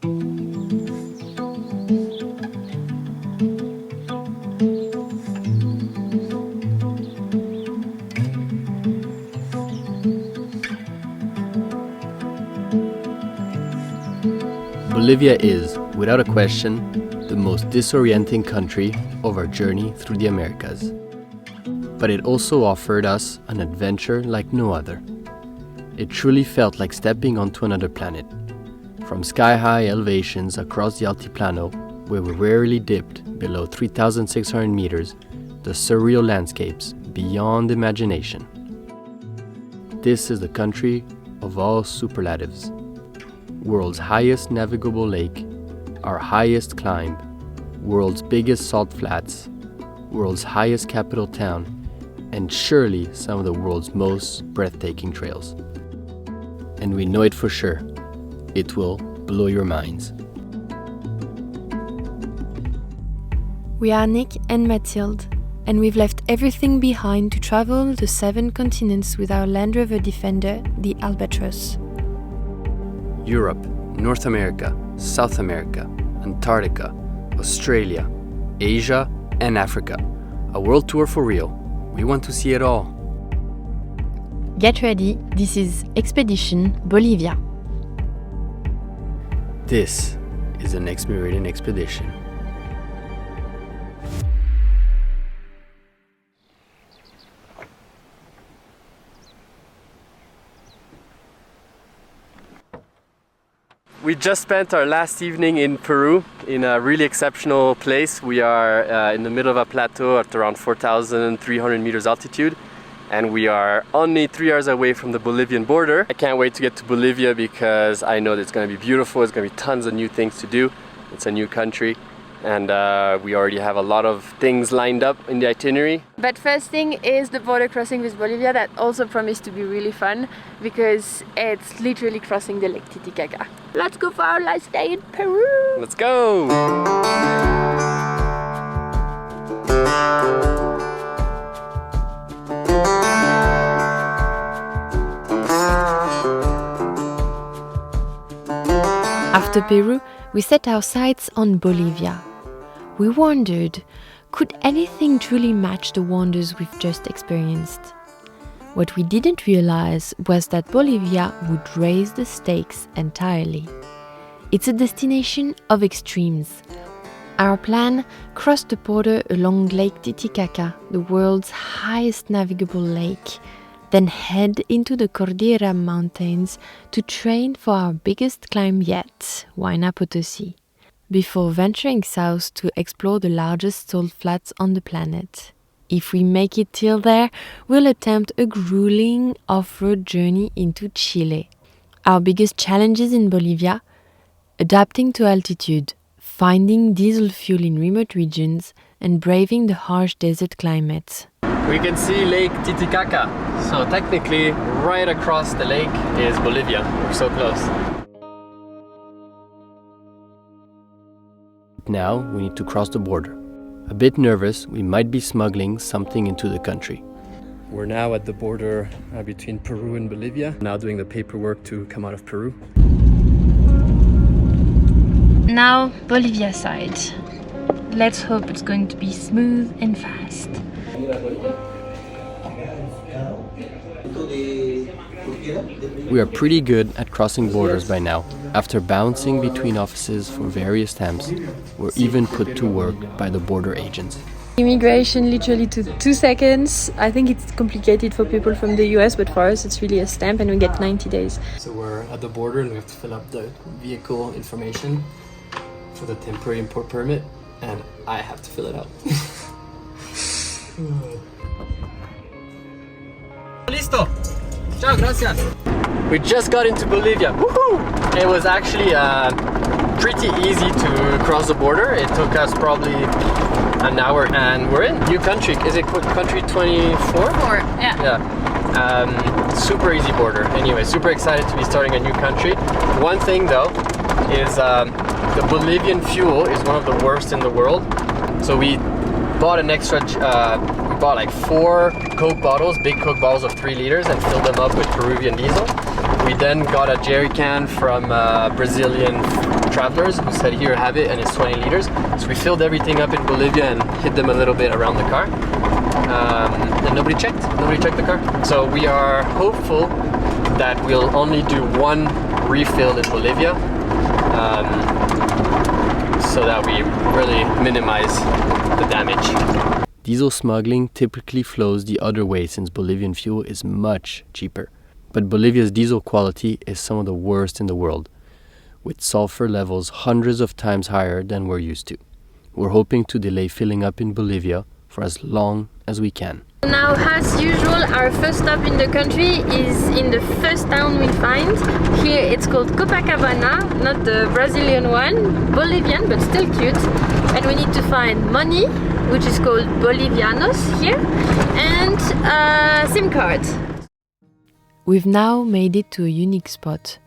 Bolivia is, without a question, the most disorienting country of our journey through the Americas. But it also offered us an adventure like no other. It truly felt like stepping onto another planet. From sky-high elevations across the Altiplano, where we rarely dipped below 3,600 meters, the surreal landscapes beyond imagination. This is the country of all superlatives. World's highest navigable lake, our highest climb, world's biggest salt flats, world's highest capital town, and surely some of the world's most breathtaking trails. And we know it for sure. It will blow your minds. We are Nick and Mathilde, and we've left everything behind to travel the 7 continents with our Land Rover Defender, the Albatross. Europe, North America, South America, Antarctica, Australia, Asia, and Africa. A world tour for real. We want to see it all. Get ready, this is Expedition Bolivia. This is the next Meridian expedition. We just spent our last evening in Peru in a really exceptional place. We are in the middle of a plateau at around 4,300 meters altitude, and we are only 3 hours away from the Bolivian border. I can't wait to get to Bolivia because I know that it's going to be beautiful. It's going to be tons of new things to do. It's a new country, and we already have a lot of things lined up in the itinerary. But first thing is the border crossing with Bolivia that also promised to be really fun because it's literally crossing the Lake Titicaca. Let's go for our last day in Peru! Let's go! After Peru, we set our sights on Bolivia. We wondered, could anything truly match the wonders we've just experienced? What we didn't realize was that Bolivia would raise the stakes entirely. It's a destination of extremes. Our plan crossed the border along Lake Titicaca, the world's highest navigable lake, then head into the Cordillera Mountains to train for our biggest climb yet, Huayna Potosi, before venturing south to explore the largest salt flats on the planet. If we make it till there, we'll attempt a grueling off-road journey into Chile. Our biggest challenges in Bolivia: adapting to altitude, finding diesel fuel in remote regions, and braving the harsh desert climate. We can see Lake Titicaca, so technically right across the lake is Bolivia. We're so close. Now we need to cross the border. A bit nervous, we might be smuggling something into the country. We're now at the border between Peru and Bolivia. Now doing the paperwork to come out of Peru. Now Bolivia side. Let's hope it's going to be smooth and fast. We are pretty good at crossing borders by now. After bouncing between offices for various stamps, we're even put to work by the border agents. Immigration literally took 2 seconds. I think it's complicated for people from the US, but for us it's really a stamp and we get 90 days. So we're at the border and we have to fill up the vehicle information for the temporary import permit, and I have to fill it out. Listo! Ciao, gracias! We just got into Bolivia. Woohoo! It was actually pretty easy to cross the border. It took us probably an hour, and we're in new country. Is it country 24? Yeah. Super easy border. Anyway, super excited to be starting a new country. One thing though is the Bolivian fuel is one of the worst in the world. So we bought an extra. We bought like 4 Coke bottles, big Coke bottles of 3 liters, and filled them up with Peruvian diesel. We then got a jerry can from a Brazilian travelers who said, here, have it, and it's 20 liters. So we filled everything up in Bolivia and hid them a little bit around the car. And nobody checked the car. So we are hopeful that we'll only do one refill in Bolivia, so that we really minimize the damage. Diesel smuggling typically flows the other way since Bolivian fuel is much cheaper. But Bolivia's diesel quality is some of the worst in the world, with sulfur levels hundreds of times higher than we're used to. We're hoping to delay filling up in Bolivia for as long as we can. Now, as usual, our first stop in the country is in the first town we find. Here it's called Copacabana, not the Brazilian one, Bolivian, but still cute. And we need to find money, which is called Bolivianos here, and a SIM card. We've now made it to a unique spot,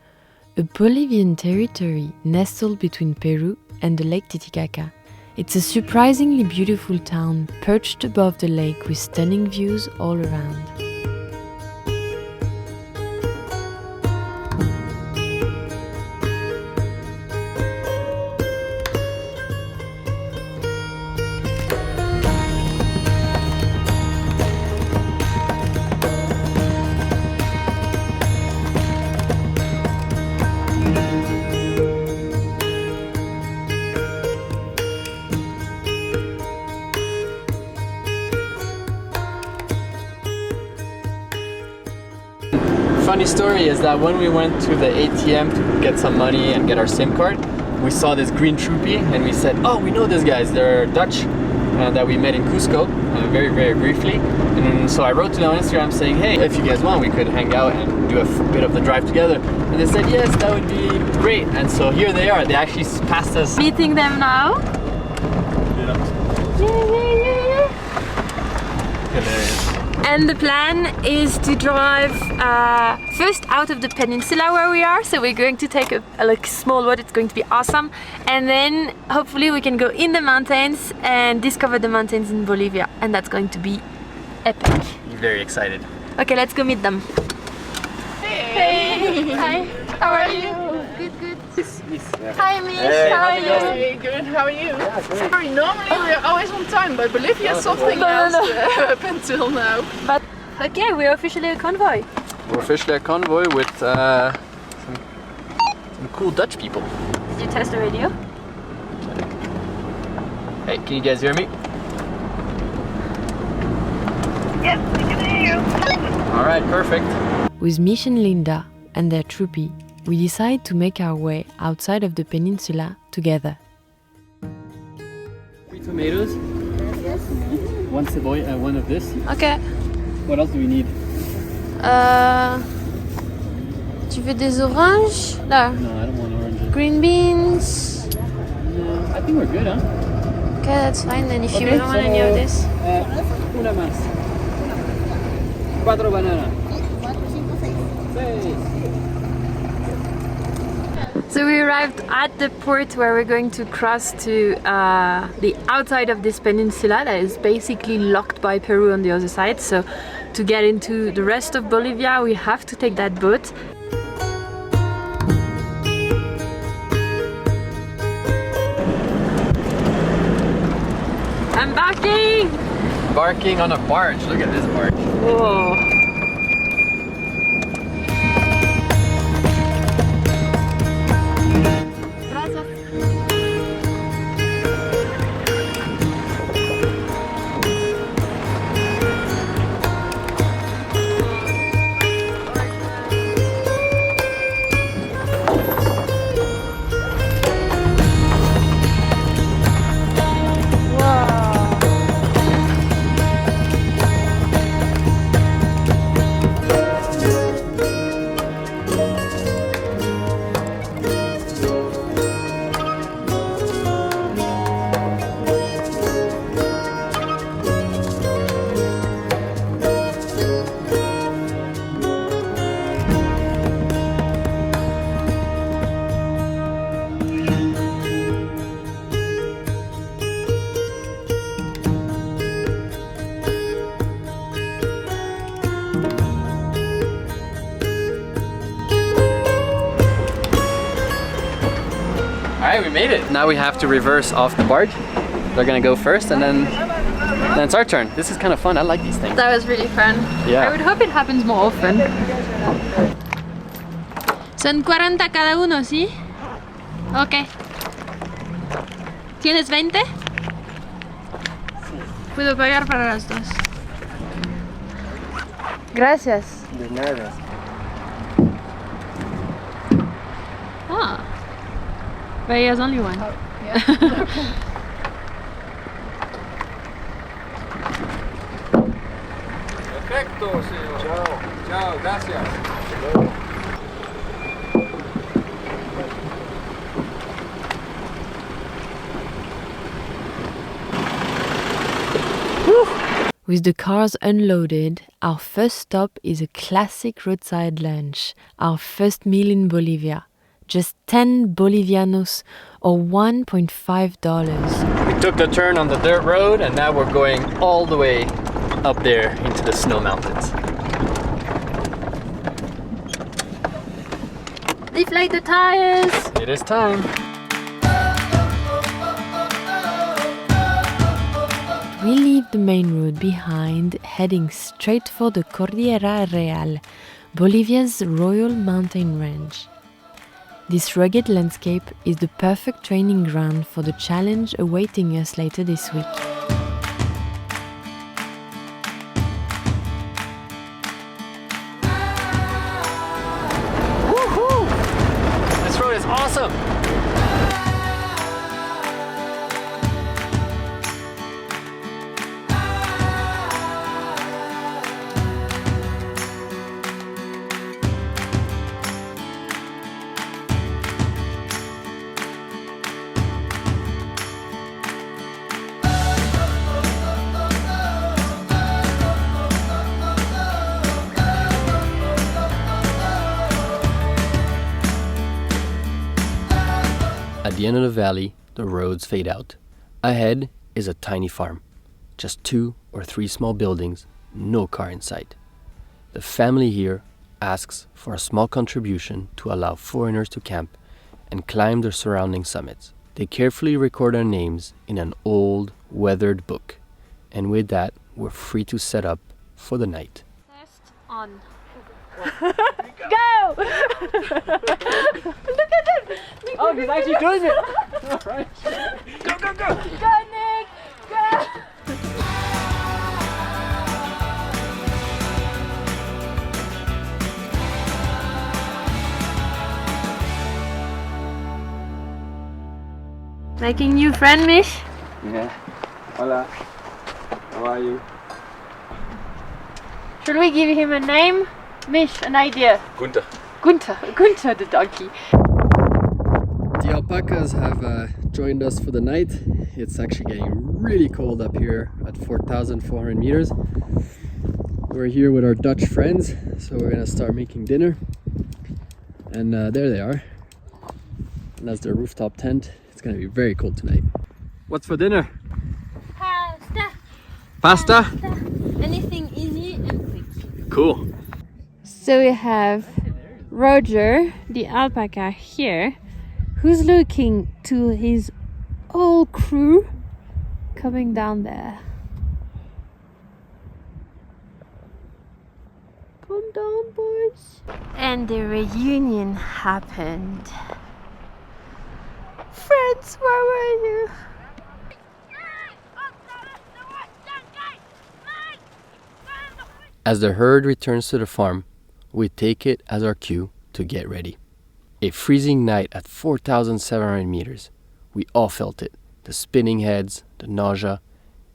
a Bolivian territory nestled between Peru and the Lake Titicaca. It's a surprisingly beautiful town perched above the lake with stunning views all around. Funny story is that when we went to the ATM to get some money and get our SIM card, we saw this green troopy and we said, oh, we know these guys, they're Dutch, that we met in Cusco very, very briefly. And so I wrote to them on Instagram saying, hey, if you guys want, we could hang out and do a bit of the drive together. And they said, yes, that would be great. And so here they are, they actually passed us. Meeting them now. Hilarious. And the plan is to drive first out of the peninsula where we are. So we're going to take a small boat. It's going to be awesome. And then hopefully we can go in the mountains and discover the mountains in Bolivia. And that's going to be epic. I'm very excited. Okay, let's go meet them. Hey! Hi! How are you? Good, good. Hi, Miss. Hey, how are you? Hey, good. How are you? Sorry, normally we're always on time, but Bolivia is something else up until now. But okay, we're officially a convoy. We're officially a convoy with some cool Dutch people. Did you test the radio? Hey, can you guys hear me? Yes, we can hear you. All right, perfect. With Mish and Linda and their troopy, we decide to make our way outside of the peninsula together. 3 tomatoes. Yes. 1 cebolla, 1 of this. Okay. What else do we need? Tu veux des oranges? Là. No, I don't want oranges. Green beans. No, I think we're good, huh? Okay, that's fine then if you Okay, don't want any of this. Una más. 4 bananas. 6. So we arrived at the port where we're going to cross to the outside of this peninsula that is basically locked by Peru on the other side. So to get into the rest of Bolivia, we have to take that boat. Embarking! Embarking on a barge. Look at this barge. Whoa. Alright, we made it. Now we have to reverse off the barge. They're gonna go first and then it's our turn. This is kind of fun. I like these things. That was really fun. Yeah. I would hope it happens more often. Son 40 cada uno, ¿sí? Ok. ¿Tienes 20? Puedo pagar para las dos. Gracias. De nada. Ah. But he has only one. Perfecto, señor. Chao. Chao, gracias. With the cars unloaded, our first stop is a classic roadside lunch, our first meal in Bolivia. Just 10 Bolivianos or $1.5. We took the turn on the dirt road and now we're going all the way up there into the snow mountains. Deflate the tires! It is time. We leave the main road behind, heading straight for the Cordillera Real, Bolivia's royal mountain range. This rugged landscape is the perfect training ground for the challenge awaiting us later this week. Woohoo! This road is awesome! At the end of the valley, the roads fade out. Ahead is a tiny farm. Just 2 or 3 small buildings, no car in sight. The family here asks for a small contribution to allow foreigners to camp and climb the surrounding summits. They carefully record our names in an old, weathered book. And with that, we're free to set up for the night. Test on. Go! Look at that! Oh, he's actually doing it! All right. Go, go, go! Go, Nick! Go! Making new friend, Mish? Yeah. Hola. How are you? Should we give him a name? Mish, an idea. Gunther. Gunther the donkey. The alpacas have joined us for the night. It's actually getting really cold up here at 4,400 meters. We're here with our Dutch friends, so we're gonna start making dinner. And there they are. And that's their rooftop tent. It's gonna be very cold tonight. What's for dinner? Pasta. Pasta? Anything easy and quick. Cool. So we have Roger, the alpaca here, who's looking to his whole crew coming down there. Come down, boys. And the reunion happened. Friends, where were you? As the herd returns to the farm, we take it as our cue to get ready. A freezing night at 4,700 meters. We all felt it. The spinning heads, the nausea.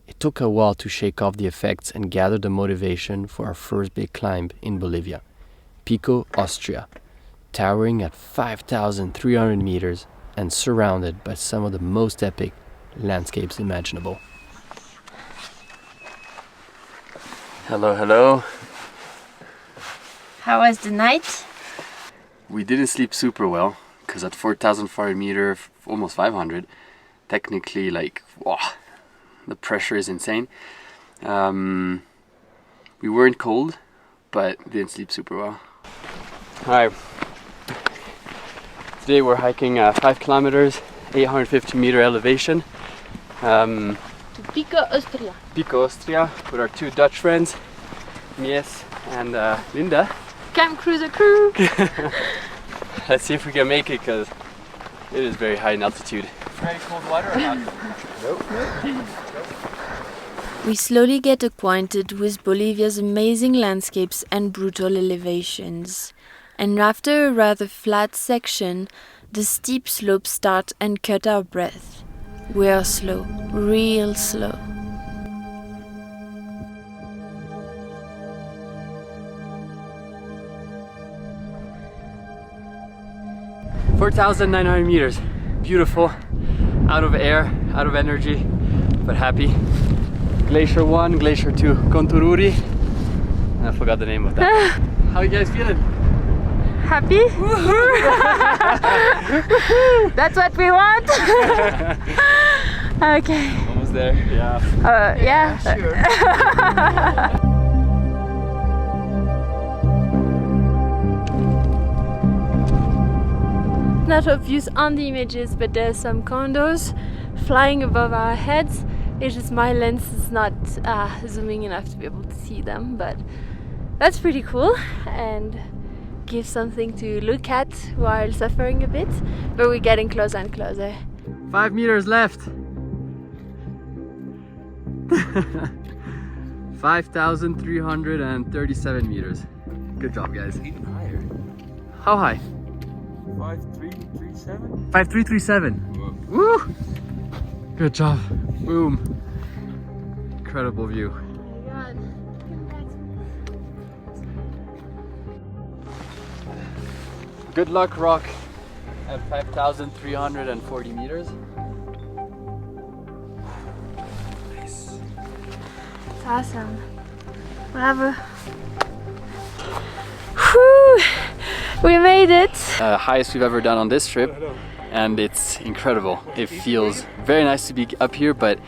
It took a while to shake off the effects and gather the motivation for our first big climb in Bolivia. Pico, Austria, towering at 5,300 meters and surrounded by some of the most epic landscapes imaginable. Hello, hello. How was the night? We didn't sleep super well because at 4,400 meters, almost 500, technically, like, wow, the pressure is insane. We weren't cold, but didn't sleep super well. Alright, today we're hiking 5 kilometers 850 meter elevation. To Pico Austria. Pico Austria with our two Dutch friends, Mies and Linda. Camp Cruiser crew. Let's see if we can make it because it is very high in altitude. Very cold water or not? Nope. We slowly get acquainted with Bolivia's amazing landscapes and brutal elevations. And after a rather flat section, the steep slopes start and cut our breath. We are slow, real slow. $4,900 meters. Beautiful. Out of air, out of energy, but happy. Glacier 1, Glacier 2, Contururi. I forgot the name of that. How are you guys feeling? Happy? That's what we want. Okay. Almost there. Yeah. Yeah. Sure. Not obvious on the images, but there's some condos flying above our heads. It's just my lens is not zooming enough to be able to see them, but that's pretty cool and gives something to look at while suffering a bit. But we're getting closer and closer. 5 meters left. 5,337 meters. Good job, guys. Even higher. How high? 5337? 5337. Woo! Good job. Boom. Incredible view. Good luck rock at 5,340 meters. Nice. It's awesome. Bravo. Whew! We made it. Highest we've ever done on this trip, and it's incredible. It feels very nice to be up here, but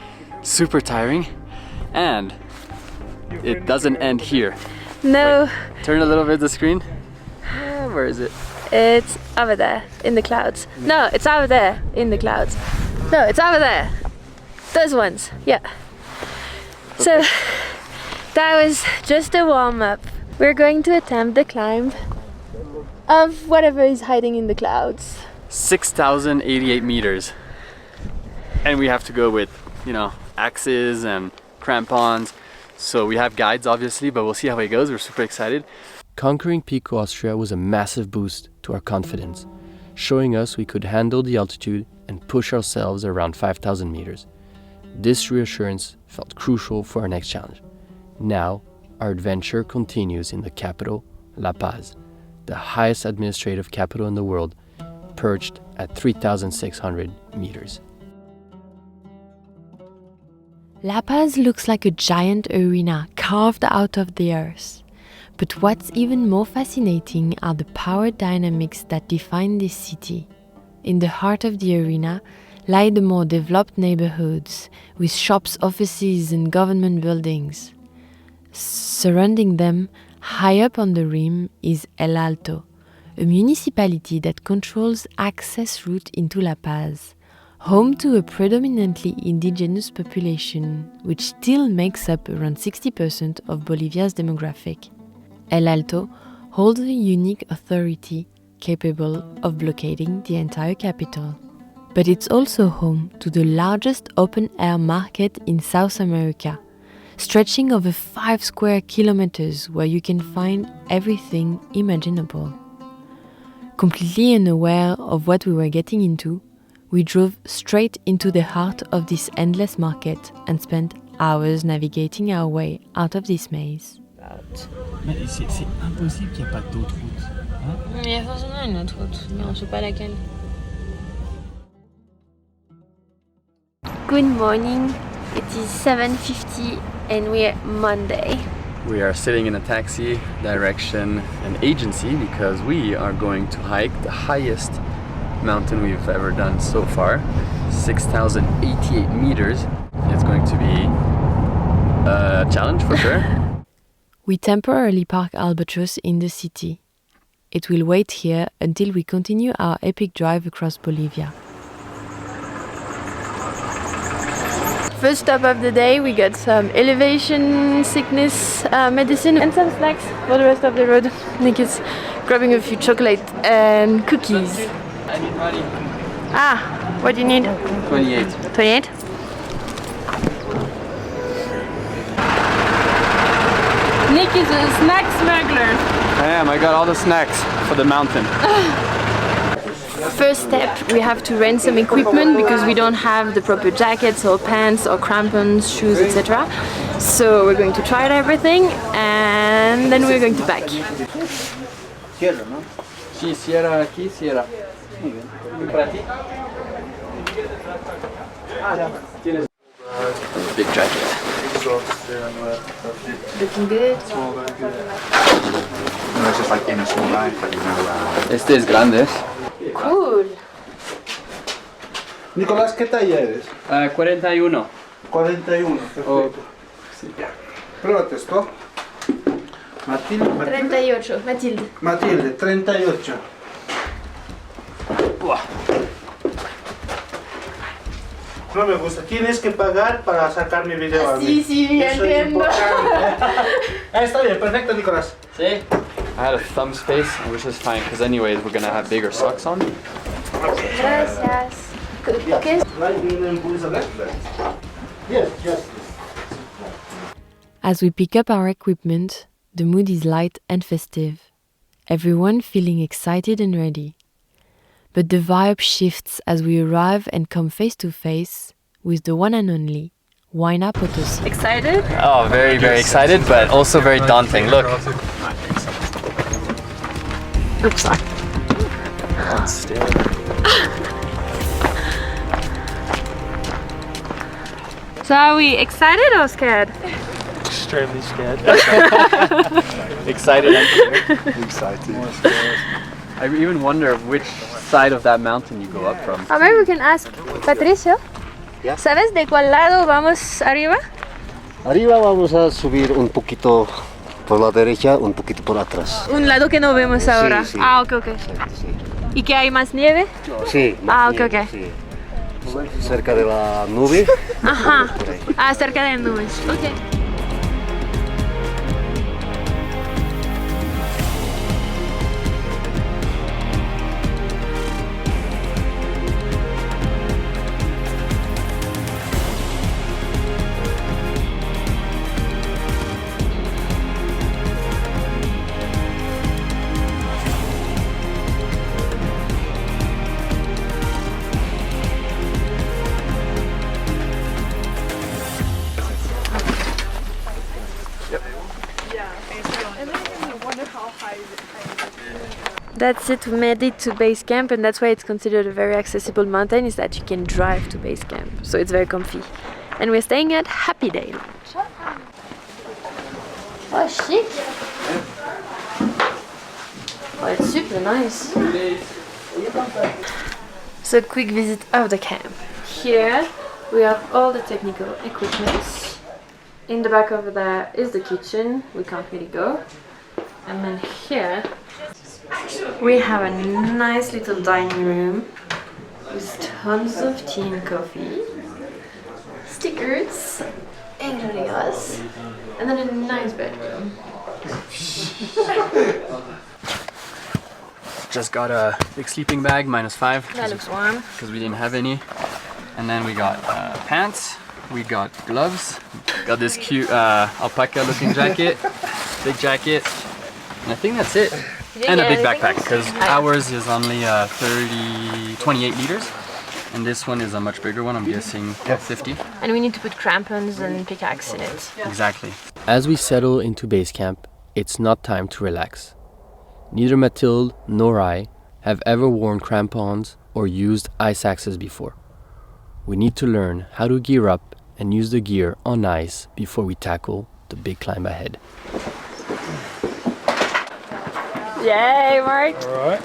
super tiring, and it doesn't end here. No. Wait, turn a little bit the screen. Where is it? It's over there in the clouds. No, it's over there in the clouds. No, it's over there. Those ones, yeah. So that was just a warm-up. We're going to attempt the climb of whatever is hiding in the clouds. 6,088 meters. And we have to go with, axes and crampons. So we have guides obviously, but we'll see how it goes. We're super excited. Conquering Pico Austria was a massive boost to our confidence, showing us we could handle the altitude and push ourselves around 5,000 meters. This reassurance felt crucial for our next challenge. Now, our adventure continues in the capital, La Paz, the highest administrative capital in the world, perched at 3,600 meters. La Paz looks like a giant arena carved out of the earth. But what's even more fascinating are the power dynamics that define this city. In the heart of the arena lie the more developed neighborhoods, with shops, offices, and government buildings. Surrounding them, high up on the rim, is El Alto, a municipality that controls access route into La Paz, home to a predominantly indigenous population, which still makes up around 60% of Bolivia's demographic. El Alto holds a unique authority capable of blockading the entire capital. But it's also home to the largest open-air market in South America, stretching over 5 square kilometers where you can find everything imaginable. Completely unaware of what we were getting into, we drove straight into the heart of this endless market and spent hours navigating our way out of this maze. Mais c'est impossible qu'il n'y ait pas d'autre route. Hein? Il y a forcément une autre route, mais on ne sait pas laquelle. Good morning. It is 7:50 and we're Monday. We are sitting in a taxi direction an agency because we are going to hike the highest mountain we've ever done so far, 6,088 meters. It's going to be a challenge for sure. We temporarily park Albatross in the city. It will wait here until we continue our epic drive across Bolivia. first stop of the day. We got some elevation sickness medicine and some snacks for the rest of the road. Nick is grabbing a few chocolate and cookies. I need money. Ah, what do you need? 28. 28? Nick is a snack smuggler. I am, I got all the snacks for the mountain. First step, we have to rent some equipment because we don't have the proper jackets or pants or crampons, shoes, etc. So we're going to try out everything and then we're going to pack. Sierra, ¿no? Sí, Sierra aquí, Sierra. ¿Para ti? Big jacket. Looking good. No, it's just like in a small bag, but you know. Este es grande. Cool. Nicolás, ¿qué talla eres? 41. 41, perfecto. Sí. Pruébate esto. Mathilde. 38, Mathilde. Mathilde, 38. No me gusta. Tienes que pagar para sacar mi video a mí. Sí, sí, Eso es entiendo. importante. Está bien, perfecto, Nicolás. See? I had a thumb space, which is fine, because anyways we're gonna have bigger socks on. Gracias. ¿Qué es? Yes, yes. As we pick up our equipment, the mood is light and festive. Everyone feeling excited and ready. But the vibe shifts as we arrive and come face to face with the one and only Huayna Potosi. Excited? Oh, very, very excited, but also very daunting. Look. Oops, sorry. So are we excited or scared? Extremely scared. Excited and scared. Excited. I even wonder which side of that mountain you go up from. A ver, we can ask Patricio. Yeah. ¿Sabes de cuál lado vamos arriba? Arriba vamos a subir un poquito por la derecha, un poquito por atrás. Un lado que no vemos ahora. sí. Ah, ok, ok. Sí. ¿Y que hay más nieve? Sí. Ah, más ok, nieve, ok. sí. Cerca de la nube. Ajá. Por ahí. Ah, cerca de nubes. Ok. That's it, we made it to base camp, and that's why it's considered a very accessible mountain, is that you can drive to base camp, so it's very comfy. And we're staying at Happy Day. Oh, chic! Oh, it's super nice. So, quick visit of the camp. Here we have all the technical equipment. In the back over there is the kitchen, we can't really go. And then here we have a nice little dining room with tons of tea and coffee, stickers, including us, and then a nice bedroom. Just got a big sleeping bag, -5. That looks warm. Because we didn't have any. And then we got pants, we got gloves, got this cute alpaca looking jacket, big jacket, and I think that's it. And a big backpack, because ours is only 28 liters, and this one is a much bigger one, I'm guessing 50. And we need to put crampons and pickaxe in it. Exactly. As we settle into base camp, it's not time to relax. Neither Mathilde nor I have ever worn crampons or used ice axes before. We need to learn how to gear up and use the gear on ice before we tackle the big climb ahead. Yay, Mark! Alright.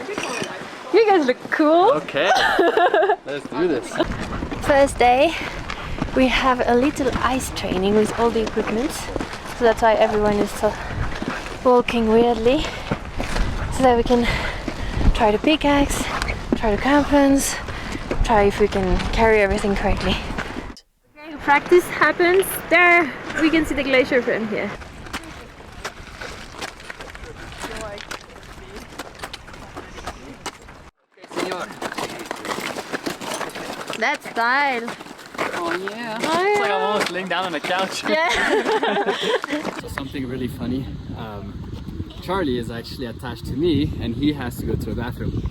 You guys look cool. Okay, let's do this. First day, we have a little ice training with all the equipment. So that's why everyone is walking weirdly. So that we can try the pickaxe, try the crampons, try if we can carry everything correctly. practice happens. There we can see the glacier from here. That style. Oh yeah. It's like I'm almost laying down on the couch. Yeah. So something really funny. Charlie is actually attached to me and he has to go to the bathroom.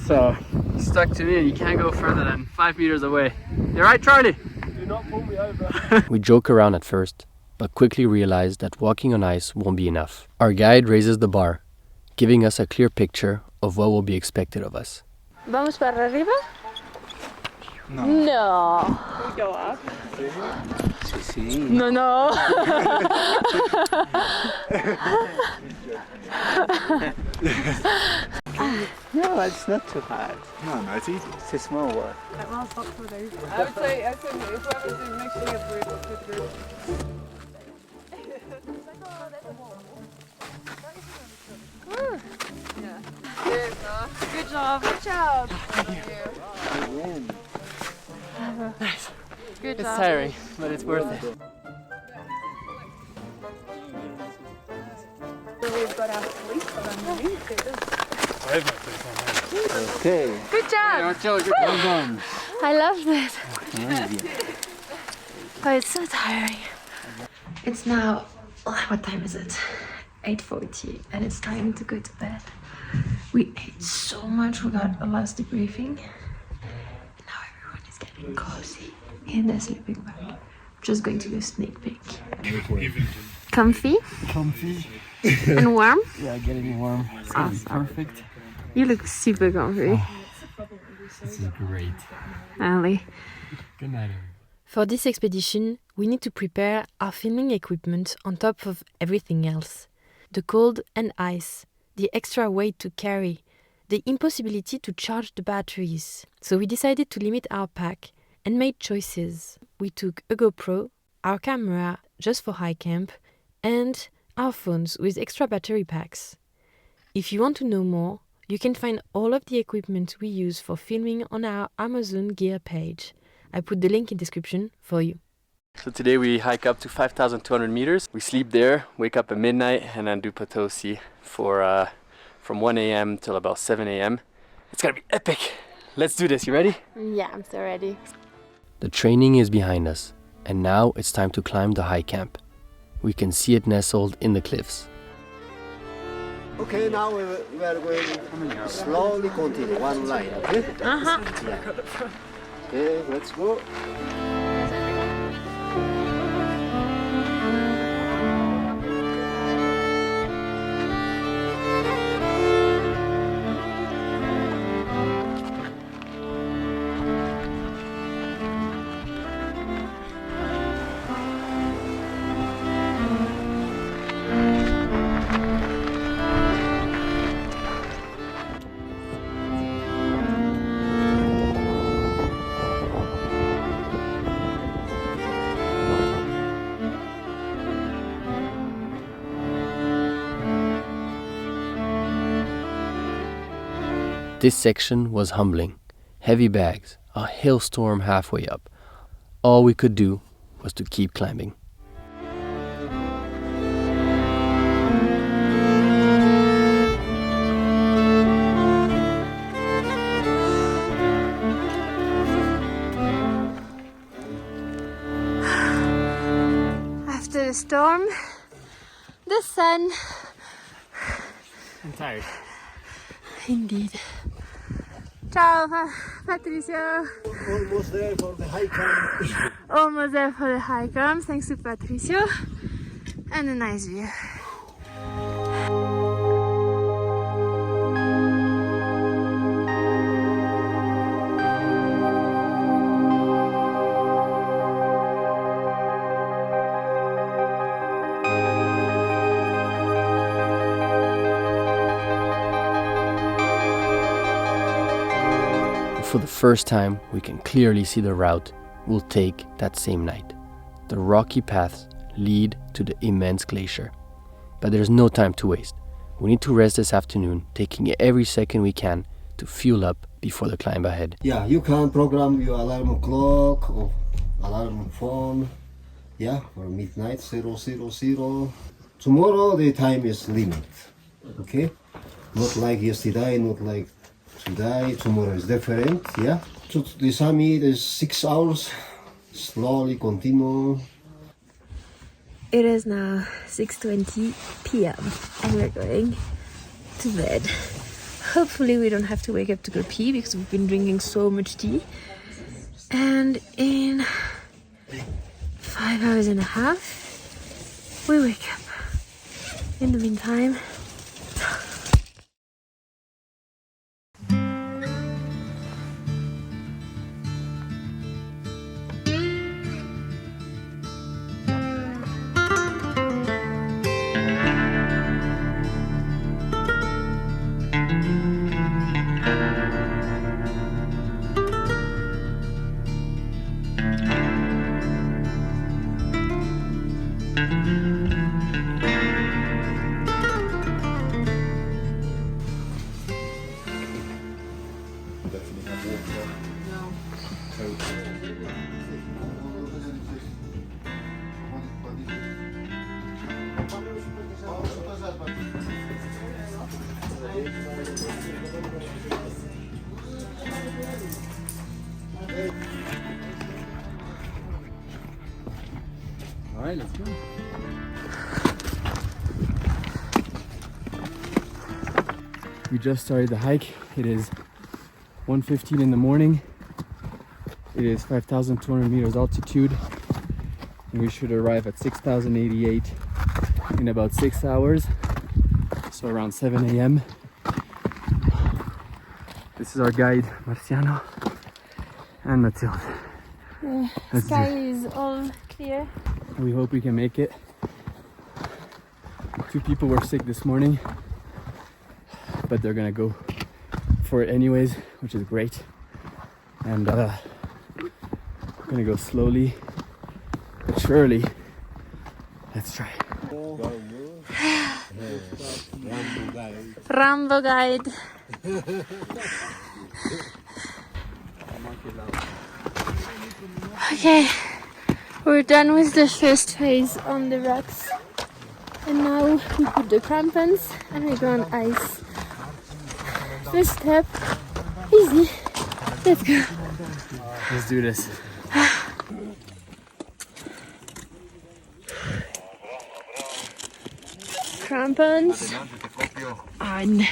So he's stuck to me and he can't go further than 5 meters away. You right, Charlie? Do not pull me over. We joke around at first, but quickly realize that walking on ice won't be enough. Our guide raises the bar, giving us a clear picture of what will be expected of us. Vamos para arriba? No. No. We go up. No, no. No, it's not too hard. No, it's easy. It's a small one. I would say if I was mixing a with group. Good job. Good job. Nice. Good It's job. tiring, but it's worth it. So we've got our police underneath it. Okay. Good job. Well done. I love this. Oh, it's so tiring. It's now, what time is it? 8:40 and it's time to go to bed. We ate so much, we got a last debriefing. Now everyone is getting cozy in their sleeping bag. I'm just going to do a sneak peek. Comfy Comfy. and warm. Yeah, getting warm. It's gonna be Awesome. perfect. You look super comfy, This is great. Ali. Good night. For this expedition, we need to prepare our filming equipment on top of everything else. The cold and ice, the extra weight to carry, the impossibility to charge the batteries. So we decided to limit our pack and made choices. We took a GoPro, our camera just for high camp, and our phones with extra battery packs. If you want to know more, you can find all of the equipment we use for filming on our Amazon gear page. I put the link in description for you. So today we hike up to 5,200 meters. We sleep there, wake up at midnight, and then do Potosi for from 1 a.m. till about 7 a.m. It's gonna be epic. Let's do this. You ready? Yeah, I'm so ready. The training is behind us, and now it's time to climb the high camp. We can see it nestled in the cliffs. Okay, now we are going to slowly continue one line, okay? Okay, let's go. This section was humbling. Heavy bags, a hailstorm halfway up. All we could do was to keep climbing. After the storm, the sun. I'm tired. Indeed. Ciao, Patricio. Almost there for the high camp. Almost there for the high camp, thanks to Patricio. And a nice view. For the first time, we can clearly see the route we'll take that same night. The rocky paths lead to the immense glacier. But there's no time to waste. We need to rest this afternoon, taking every second we can to fuel up before the climb ahead. Yeah, you can program your alarm clock or alarm phone. Yeah, for midnight 000. Tomorrow the time is limit. Okay, not like yesterday, not like today. Tomorrow is different. Yeah, to the summit is 6 hours. Slowly continue. It is now 6:20 p.m. and we're going to bed. Hopefully we don't have to wake up to go pee because we've been drinking so much tea. And in 5 hours and a half, we wake up. In the meantime, Alright, let's go. We just started the hike. It is 1:15 in the morning. It is 5,200 meters altitude. And we should arrive at 6,088 in about 6 hours. So around 7 a.m. This is our guide, Marciano and Mathilde. the sky is all clear. We hope we can make it. 2 people were sick this morning, but they're gonna go for it anyways, which is great. And we're gonna go slowly but surely. Let's try. Rambo guide. Okay, we're done with the first phase on the rocks. And now we put the crampons and we go on ice. First step, easy. Let's go. Let's do this. Crampons on.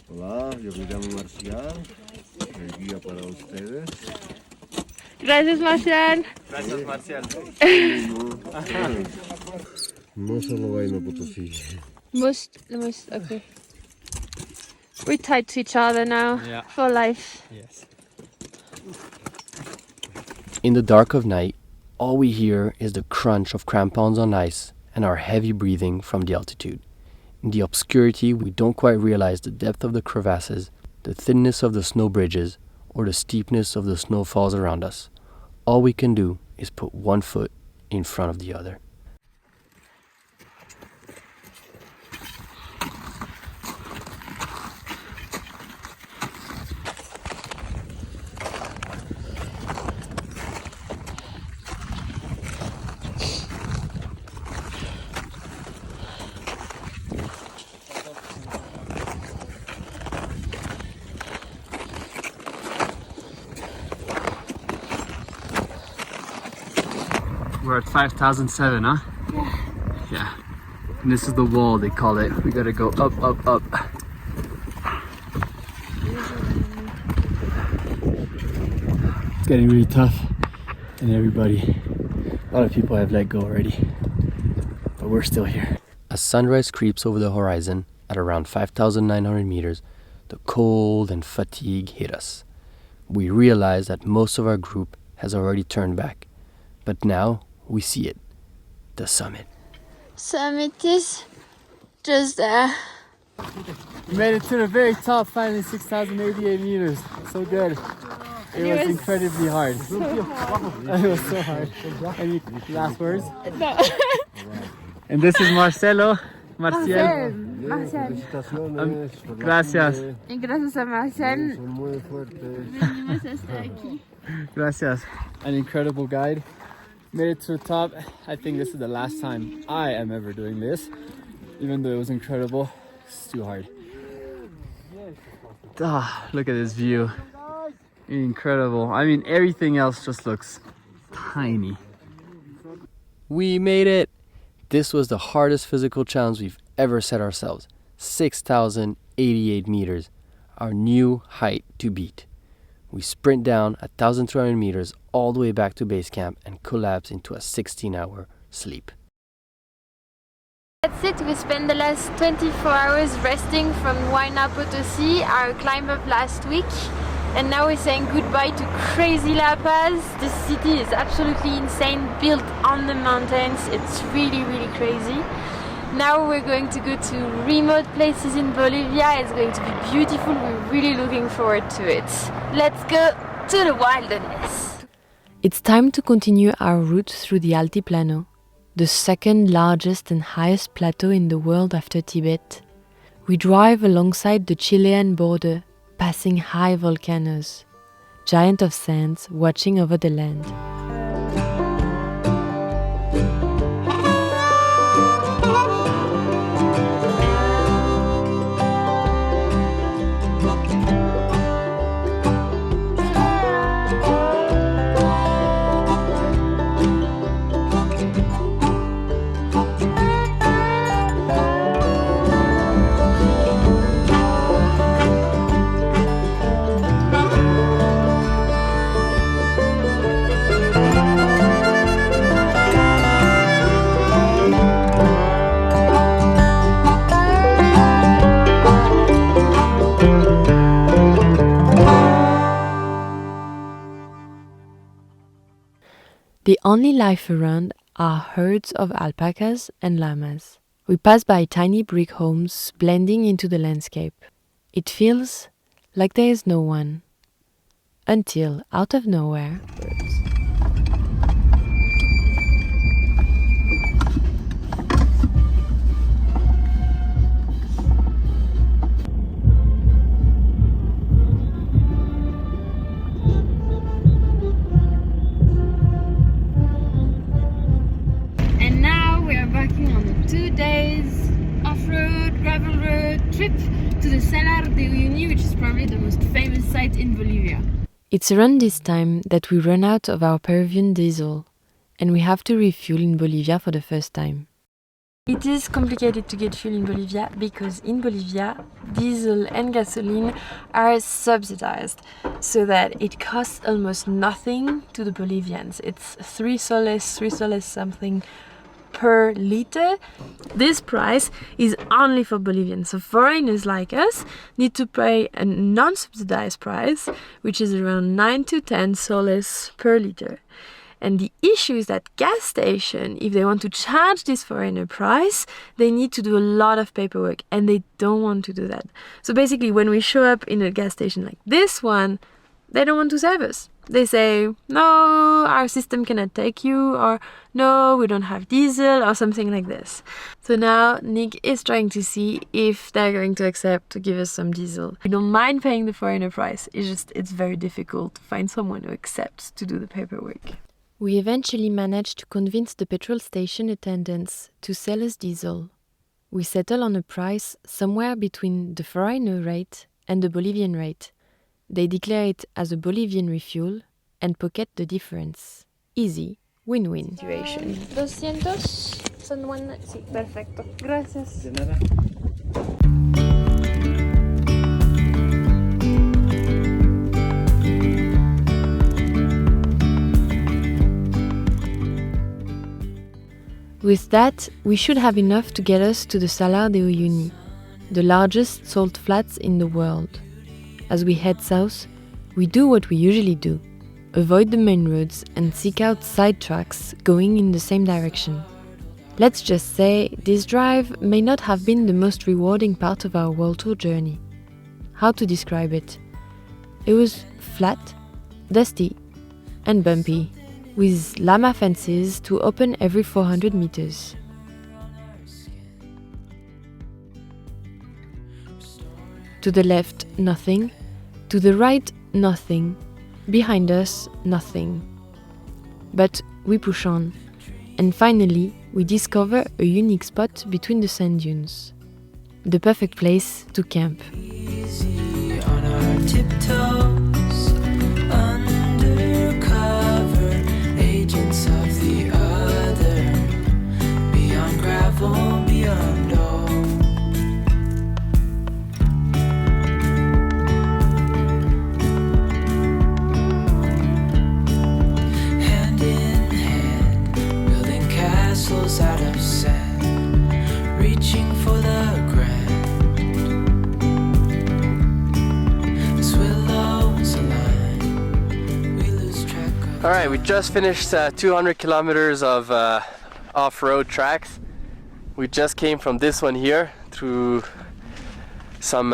Hola, yo me llamo Marcial. El guía para ustedes. Gracias, Marcial. Gracias, Marcial. No solo vaina Potosí. Most, okay. We're tied to each other now for life. Yes. In the dark of night, all we hear is the crunch of crampons on ice and our heavy breathing from the altitude. In the obscurity, we don't quite realize the depth of the crevasses, the thinness of the snow bridges, or the steepness of the snowfalls around us. All we can do is put one foot in front of the other. We're at 5,007, huh? Yeah. Yeah. And this is the wall, they call it. We gotta go up, up, up. It's getting really tough. And a lot of people have let go already. But we're still here. As sunrise creeps over the horizon at around 5,900 meters, the cold and fatigue hit us. We realize that most of our group has already turned back. But now we see it, the summit. Summit is just there. We made it to the very top, finally 6,088 meters. So good. It was incredibly hard. It was so hard. Any last words? No. And this is Marcelo. Marcial. Felicitaciones. Gracias. Y gracias a Marcel Son muy fuertes. venimos hasta aquí. Gracias. An incredible guide. Made it to the top. I think this is the last time I am ever doing this. Even though it was incredible, it's too hard. Ah, look at this view. Incredible. I mean, everything else just looks tiny. We made it! This was the hardest physical challenge we've ever set ourselves. 6,088 meters, our new height to beat. We sprint down 1,300 meters all the way back to base camp and collapse into a 16-hour sleep. That's it, we spent the last 24 hours resting from Huayna Potosi, our climb up last week. And now we're saying goodbye to crazy La Paz. This city is absolutely insane, built on the mountains. It's really, really crazy. Now we're going to go to remote places in Bolivia. It's going to be beautiful. We're really looking forward to it. Let's go to the wilderness. It's time to continue our route through the Altiplano, the second largest and highest plateau in the world after Tibet. We drive alongside the Chilean border, passing high volcanoes, giant of sands watching over the land. The only life around are herds of alpacas and llamas. We pass by tiny brick homes blending into the landscape. It feels like there is no one. Until, out of nowhere, And now we are embarking on a 2 days off-road, gravel road trip to the Salar de Uyuni, which is probably the most famous site in Bolivia. it's around this time that we run out of our Peruvian diesel, and we have to refuel in Bolivia for the first time. It is complicated to get fuel in Bolivia because in Bolivia, diesel and gasoline are subsidized, so that it costs almost nothing to the Bolivians. It's 3 soles something per liter. This price is only for Bolivians, so foreigners like us need to pay a non-subsidized price, which is around 9 to 10 soles per liter. And the issue is that gas station, if they want to charge this foreigner price, they need to do a lot of paperwork, and they don't want to do that. So basically, when we show up in a gas station like this one, they don't want to serve us. They say, no, our system cannot take you, or no, we don't have diesel, or something like this. So now Nick is trying to see if they're going to accept to give us some diesel. We don't mind paying the foreigner price, it's very difficult to find someone who accepts to do the paperwork. We eventually managed to convince the petrol station attendants to sell us diesel. We settle on a price somewhere between the foreigner rate and the Bolivian rate. They declare it as a Bolivian refuel and pocket the difference. Easy, win-win situation. 200 son one. Sí, perfecto. Gracias. De nada. With that, we should have enough to get us to the Salar de Uyuni, the largest salt flats in the world. As we head south, we do what we usually do, avoid the main roads and seek out side tracks going in the same direction. Let's just say this drive may not have been the most rewarding part of our world tour journey. How to describe it? It was flat, dusty, and bumpy, with llama fences to open every 400 meters. To the left, nothing. To the right, nothing. Behind us, nothing. But we push on. And finally, we discover a unique spot between the sand dunes. The perfect place to camp. Easy on our tiptoes, undercover agents of the other, beyond gravel, beyond all. Hand in hand, building castles out of sand, reaching for the grand. Alright, we just finished 200 kilometers of off-road tracks. We just came from this one here through some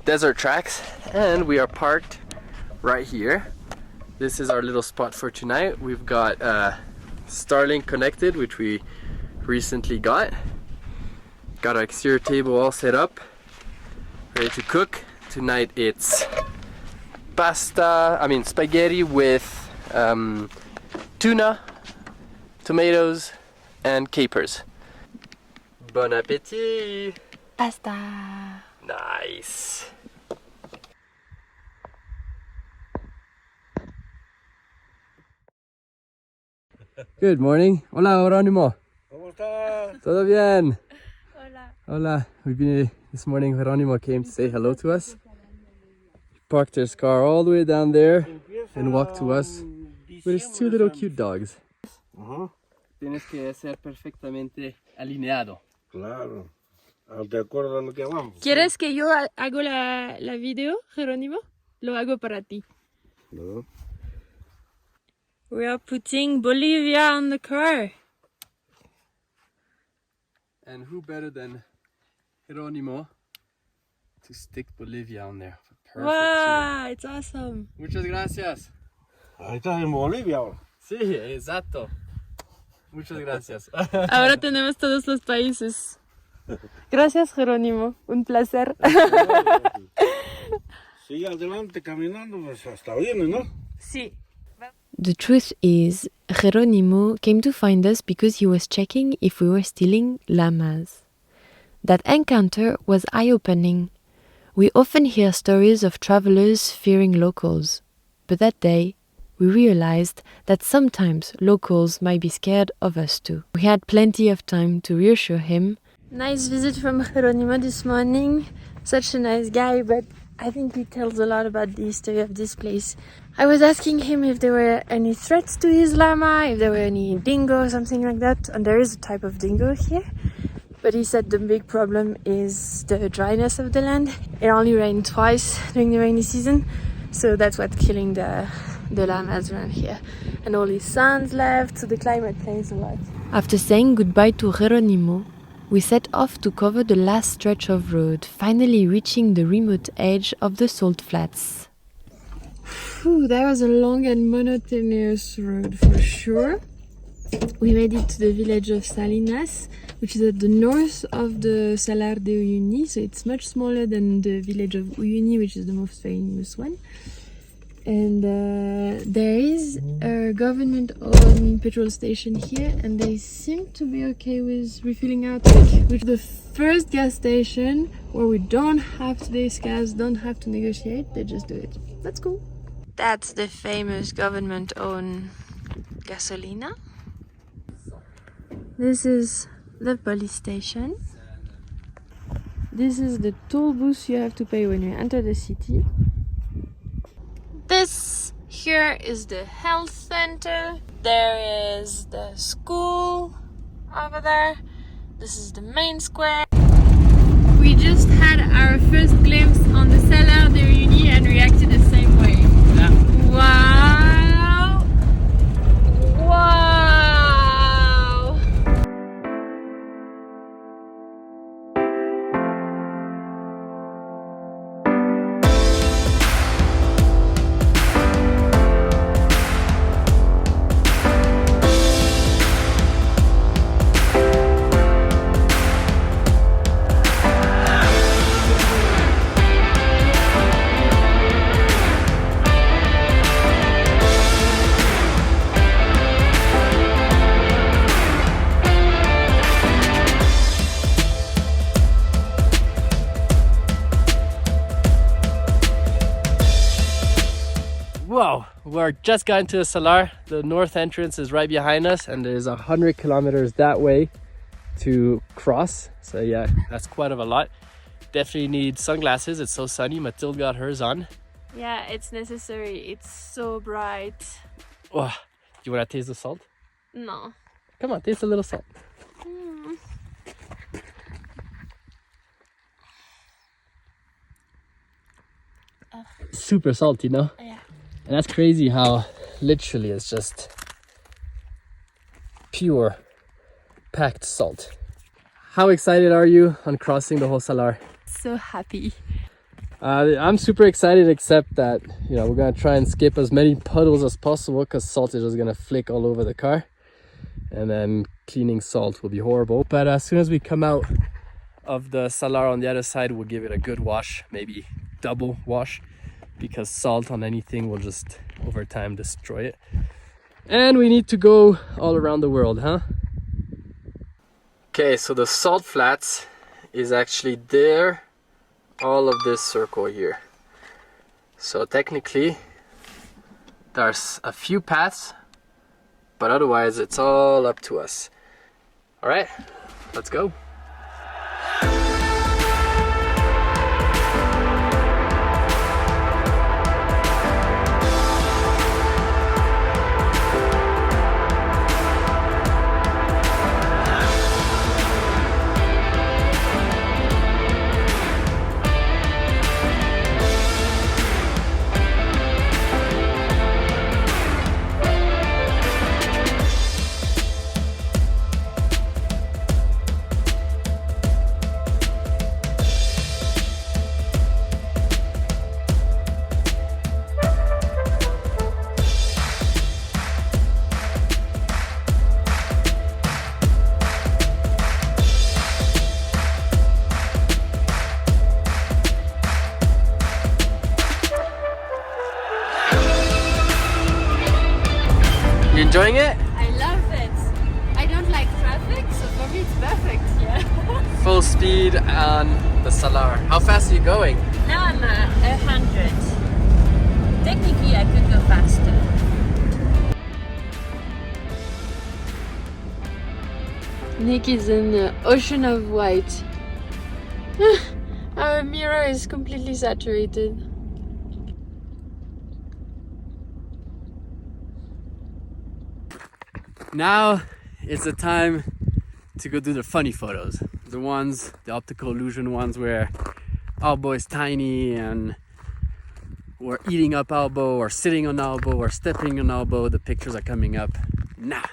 desert tracks, and we are parked right here. This is our little spot for tonight. We've got Starlink connected, which we recently got. Got our exterior table all set up, ready to cook. Tonight it's spaghetti with tuna, tomatoes, and capers. Bon appétit! Pasta! Nice! Good morning. Hola, Geronimo. ¿Cómo estás? ¿Todo bien? Hola. Hola. This morning Geronimo came to say hello to us. He parked his car all the way down there and walked to us with his two little cute dogs. Tienes que ser perfectamente alineado. Claro. De acuerdo a lo que vamos. ¿Quieres que yo hago la video, Geronimo? Lo hago para ti. No. We are putting Bolivia on the car. And who better than Geronimo to stick Bolivia on there? Perfect. Wow, it's awesome. Muchas gracias. Ahí estás en Bolivia ahora. Sí, exacto. Muchas gracias. Ahora tenemos todos los países. Gracias, Geronimo. Un placer. Sigue adelante caminando, pues hasta viene, ¿no? Sí. The truth is, Geronimo came to find us because he was checking if we were stealing llamas. That encounter was eye-opening. We often hear stories of travelers fearing locals, but that day we realized that sometimes locals might be scared of us too. We had plenty of time to reassure him. Nice visit from Geronimo this morning. Such a nice guy, but I think he tells a lot about the history of this place. I was asking him if there were any threats to his llama, if there were any dingo or something like that, and there is a type of dingo here. But he said the big problem is the dryness of the land. It only rained twice during the rainy season, so that's what's killing the llamas around here. And all his sons left, so the climate plays a lot. After saying goodbye to Geronimo, we set off to cover the last stretch of road, finally reaching the remote edge of the salt flats. Whew, that was a long and monotonous road for sure. We made it to the village of Salinas, which is at the north of the Salar de Uyuni, so it's much smaller than the village of Uyuni, which is the most famous one. And there is a government-owned petrol station here, and they seem to be okay with refilling our tank, which is the first gas station where we don't have to discuss, don't have to negotiate, they just do it. That's cool. That's the famous government-owned gasolina. This is the police station. This is the toll booth you have to pay when you enter the city. This here is the health center. There is the school over there. This is the main square. We just had our first glimpse on the Salar de Uyuni and reacted the same way. Yeah. Wow! Wow! Wow, we're just got into the Salar. The north entrance is right behind us, and there's 100 kilometers that way to cross. So yeah, that's quite of a lot. Definitely need sunglasses. It's so sunny. Mathilde got hers on. Yeah, it's necessary. It's so bright. Oh, do you want to taste the salt? No. Come on, taste a little salt. Super salty, no? Yeah. And that's crazy how literally it's just pure packed salt. How excited are you on crossing the whole Salar? So happy. I'm super excited, except that, you know, we're gonna try and skip as many puddles as possible because salt is just gonna flick all over the car, and then cleaning salt will be horrible. But as soon as we come out of the Salar on the other side, we'll give it a good wash, maybe double wash, because salt on anything will just over time destroy it. And we need to go all around the world, huh? Okay, so the salt flats is actually there, all of this circle here. So technically there's a few paths, but otherwise it's all up to us. All right, let's go. You enjoying it? I love it. I don't like traffic, so for me it's perfect. Yeah. Full speed on the Salar. How fast are you going? Now I'm 100. Technically, I could go faster. Nick is in the ocean of white. Our mirror is completely saturated. Now it's the time to go do the funny photos. The optical illusion ones where elbow is tiny and we're eating up elbow or sitting on elbow or stepping on elbow. The pictures are coming up now.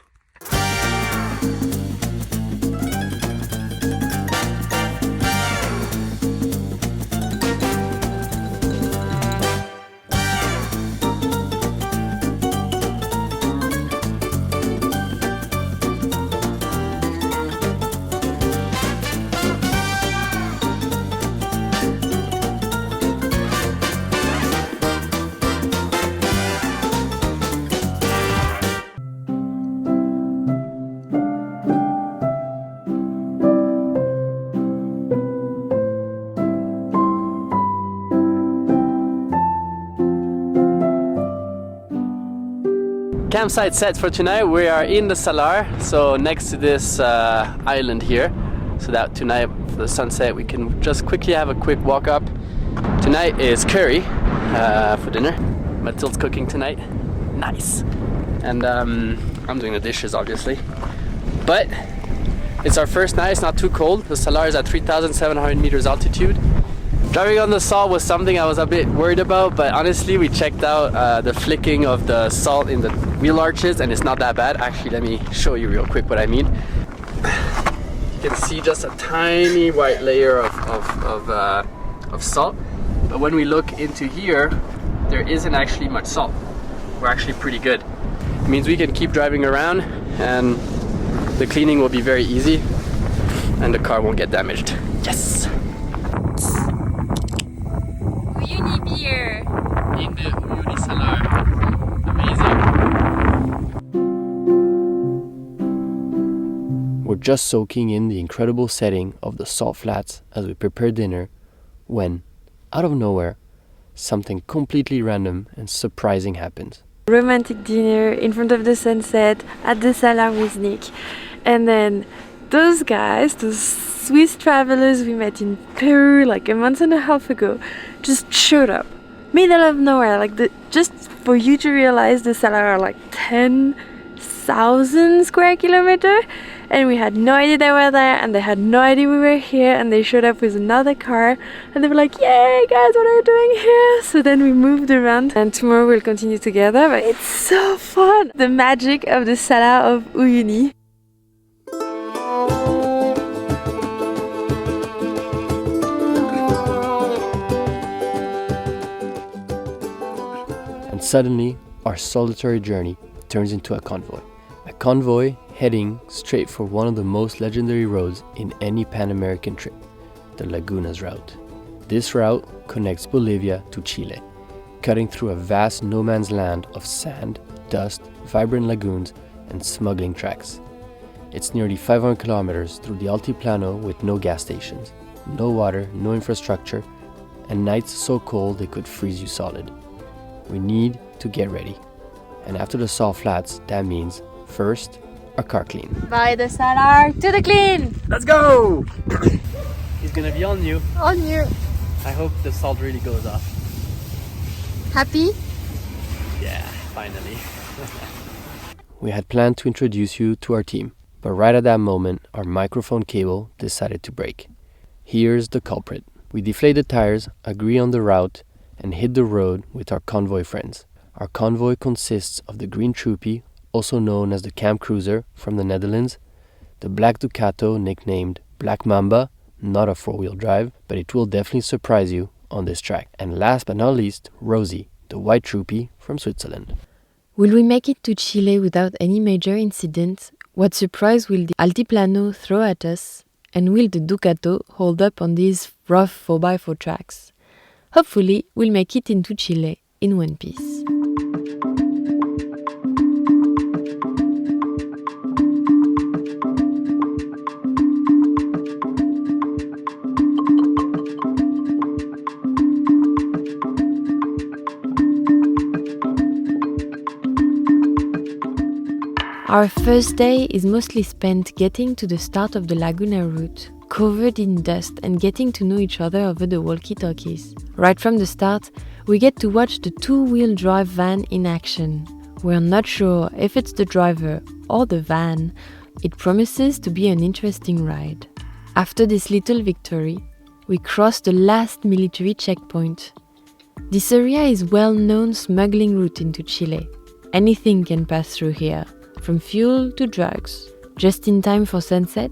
Campsite set for tonight. We are in the Salar, so next to this island here, so that tonight for the sunset we can just quickly have a quick walk up. Tonight is curry for dinner. Mathilde's cooking tonight. Nice. And I'm doing the dishes obviously, but it's our first night. It's not too cold. The Salar is at 3,700 meters altitude. Driving on the salt was something I was a bit worried about, but honestly we checked out the flicking of the salt in the wheel arches and it's not that bad. Actually, let me show you real quick what I mean. You can see just a tiny white layer of salt, but when we look into here, there isn't actually much salt. We're actually pretty good. It means we can keep driving around and the cleaning will be very easy and the car won't get damaged. Yes! Uyuni beer. In the Uyuni Salar. Amazing. We're just soaking in the incredible setting of the salt flats as we prepare dinner when, out of nowhere, something completely random and surprising happens. Romantic dinner in front of the sunset at the Salar with Nick. And then those guys, those Swiss travelers we met in Peru like a month and a half ago, just showed up. Middle of nowhere, just for you to realize the Salar are like 10,000 square kilometers. And we had no idea they were there, and they had no idea we were here, and they showed up with another car, and they were like, "Yay guys, what are you doing here?" So then we moved around, and tomorrow we'll continue together, but it's so fun! The magic of the Salar of Uyuni. And suddenly, our solitary journey turns into a convoy. A convoy heading straight for one of the most legendary roads in any Pan-American trip, the Lagunas route. This route connects Bolivia to Chile, cutting through a vast no-man's land of sand, dust, vibrant lagoons, and smuggling tracks. It's nearly 500 kilometers through the Altiplano with no gas stations, no water, no infrastructure, and nights so cold they could freeze you solid. We need to get ready. And after the salt flats, that means, first, a car clean. By the Salar to the clean! Let's go! He's gonna be on you. On you! I hope the salt really goes off. Happy? Yeah, finally. We had planned to introduce you to our team, but right at that moment, our microphone cable decided to break. Here's the culprit. We deflated tires, agree on the route, and hit the road with our convoy friends. Our convoy consists of the green Troopy, also known as the Camp Cruiser from the Netherlands, the black Ducato nicknamed Black Mamba, not a four-wheel drive, but it will definitely surprise you on this track. And last but not least, Rosie, the white Troopy from Switzerland. Will we make it to Chile without any major incident? What surprise will the Altiplano throw at us? And will the Ducato hold up on these rough 4x4 tracks? Hopefully, we'll make it into Chile in one piece. Our first day is mostly spent getting to the start of the Laguna route, covered in dust and getting to know each other over the walkie-talkies. Right from the start, we get to watch the two-wheel drive van in action. We're not sure if it's the driver or the van. It promises to be an interesting ride. After this little victory, we cross the last military checkpoint. This area is a well-known smuggling route into Chile. Anything can pass through here, from fuel to drugs. Just in time for sunset,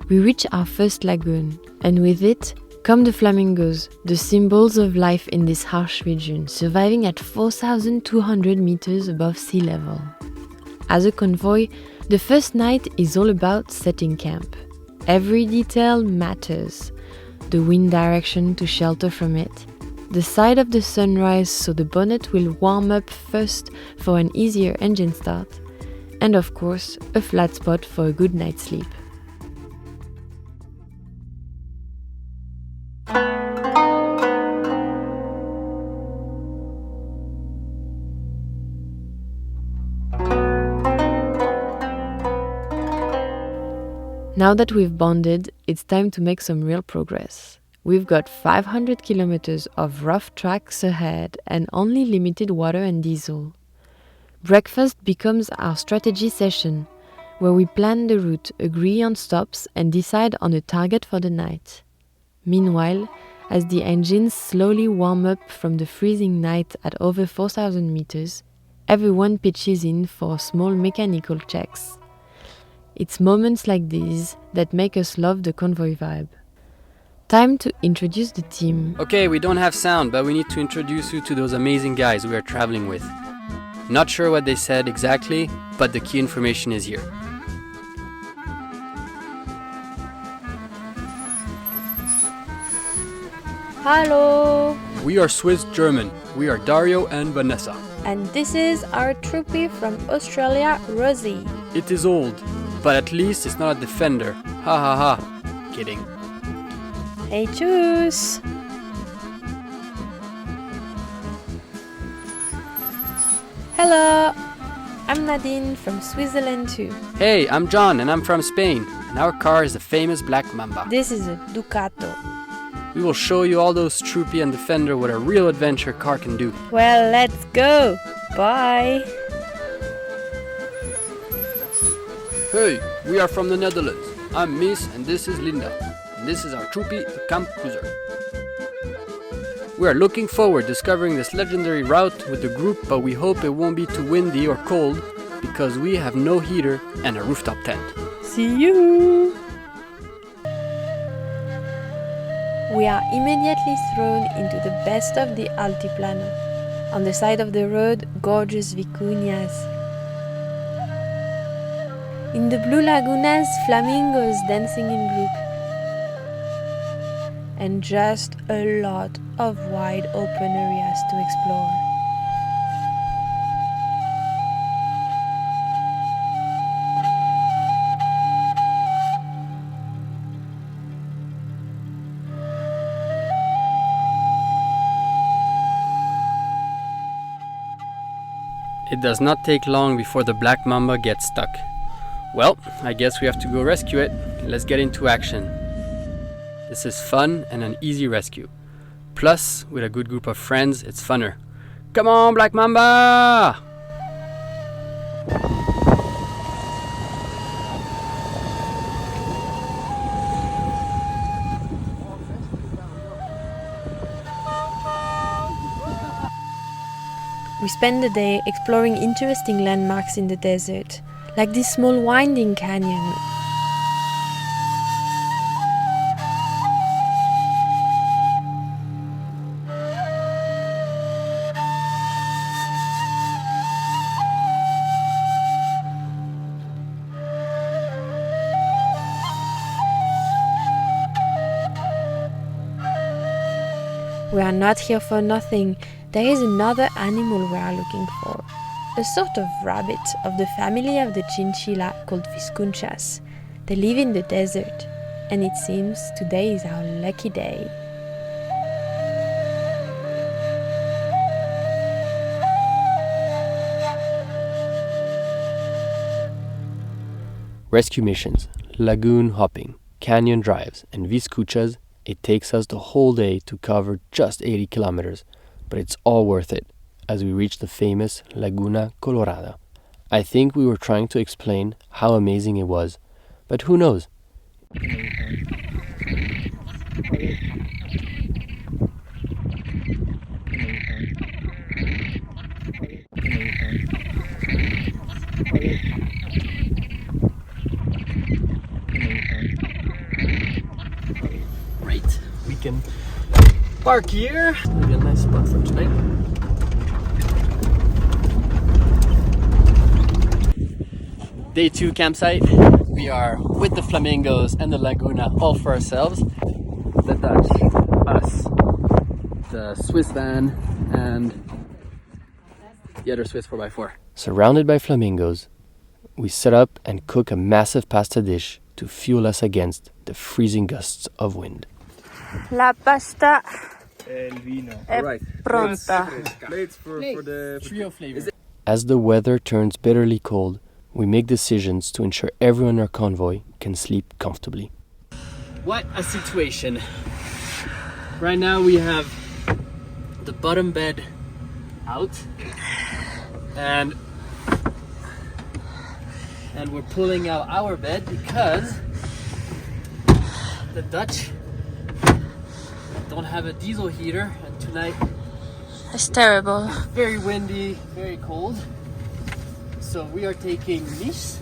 we reach our first lagoon, and with it come the flamingos, the symbols of life in this harsh region, surviving at 4,200 meters above sea level. As a convoy, the first night is all about setting camp. Every detail matters. The wind direction to shelter from it, the side of the sunrise so the bonnet will warm up first for an easier engine start, and of course, a flat spot for a good night's sleep. Now that we've bonded, it's time to make some real progress. We've got 500 kilometers of rough tracks ahead and only limited water and diesel. Breakfast becomes our strategy session, where we plan the route, agree on stops, and decide on a target for the night. Meanwhile, as the engines slowly warm up from the freezing night at over 4,000 meters, everyone pitches in for small mechanical checks. It's moments like these that make us love the convoy vibe. Time to introduce the team. Okay, we don't have sound, but we need to introduce you to those amazing guys we are traveling with. Not sure what they said exactly, but the key information is here. Hello! We are Swiss-German. We are Dario and Vanessa. And this is our troopy from Australia, Rosie. It is old, but at least it's not a Defender. Ha ha ha. Kidding. Hey, tschüss! Hello! I'm Nadine from Switzerland too. Hey, I'm John and I'm from Spain. And our car is the famous Black Mamba. This is a Ducato. We will show you all those Troopy and Defender what a real adventure car can do. Well, let's go! Bye! Hey, we are from the Netherlands. I'm Miss and this is Linda. And this is our Troopy, the Camp Cruiser. We are looking forward discovering this legendary route with the group, but we hope it won't be too windy or cold because we have no heater and a rooftop tent. See you! We are immediately thrown into the best of the Altiplano. On the side of the road, gorgeous vicuñas. In the blue lagunas, flamingos dancing in group. And just a lot of wide open areas to explore. It does not take long before the Black Mamba gets stuck. Well, I guess we have to go rescue it. Let's get into action. This is fun and an easy rescue. Plus, with a good group of friends, it's funner. Come on, Black Mamba! We spend the day exploring interesting landmarks in the desert, like this small winding canyon. We are not here for nothing. There is another animal we are looking for. A sort of rabbit of the family of the chinchilla called viscunchas. They live in the desert, and it seems today is our lucky day. Rescue missions, lagoon hopping, canyon drives, and viscuchas. It takes us the whole day to cover just 80 kilometers, but it's all worth it as we reach the famous Laguna Colorada. I think we were trying to explain how amazing it was, but who knows? Right, we can park here. Maybe a nice spot for tonight. Day 2 campsite. We are with the flamingos and the Laguna all for ourselves. The Dutch, us, the Swiss van, and the other Swiss 4x4. Surrounded by flamingos, we set up and cook a massive pasta dish to fuel us against the freezing gusts of wind. La pasta El vino. è pronta. Plates for the trio flavor. As the weather turns bitterly cold, we make decisions to ensure everyone in our convoy can sleep comfortably. What a situation. Right now we have the bottom bed out and we're pulling out our bed because the Dutch don't have a diesel heater, and tonight It's terrible. very windy, very cold. So we are taking Mish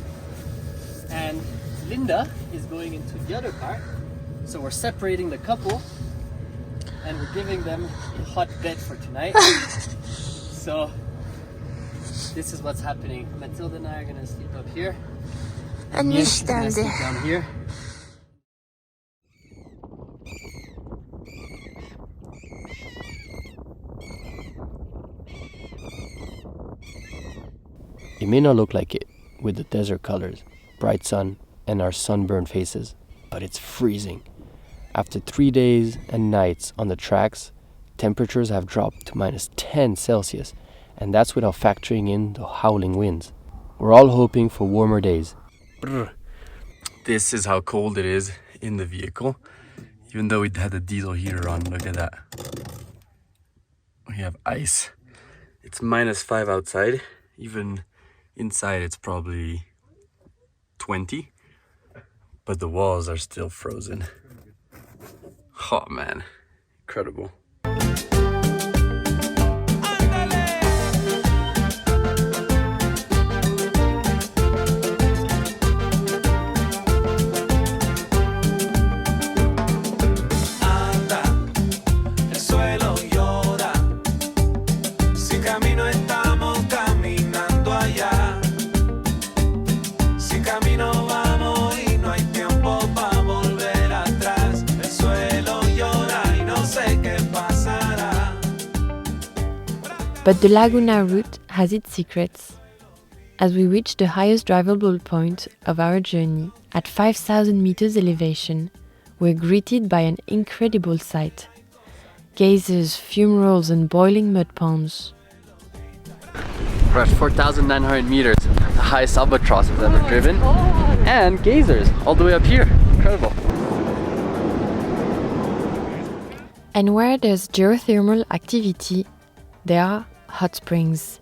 and Linda is going into the other car. So we're separating the couple and we're giving them a hot bed for tonight. So this is what's happening. Mathilde and I are gonna sleep up here. And Mish you is stand sleep there. down here. It may not look like it with the desert colors, bright sun, and our sunburned faces, but it's freezing. After 3 days and nights on the tracks, temperatures have dropped to -10 Celsius, And that's without factoring in the howling winds. We're all hoping for warmer days. Brr. This is how cold it is in the vehicle. Even though we had the diesel heater on, look at that. We have ice. It's -5 outside. Even inside it's probably 20. But the walls are still frozen. Oh man, incredible. But the Laguna route has its secrets. As we reach the highest drivable point of our journey, at 5,000 meters elevation, we're greeted by an incredible sight. Geysers, fume rolls and boiling mud ponds. We're at 4,900 meters, the highest albatross I've ever driven. And geysers all the way up here. Incredible. And where there's geothermal activity, there are hot springs.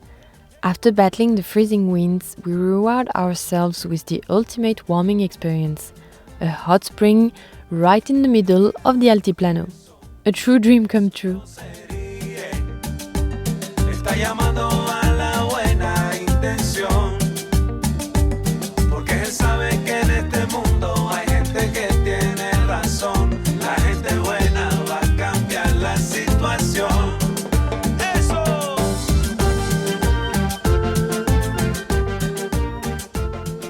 After battling the freezing winds, we reward ourselves with the ultimate warming experience, a hot spring right in the middle of the Altiplano. A true dream come true.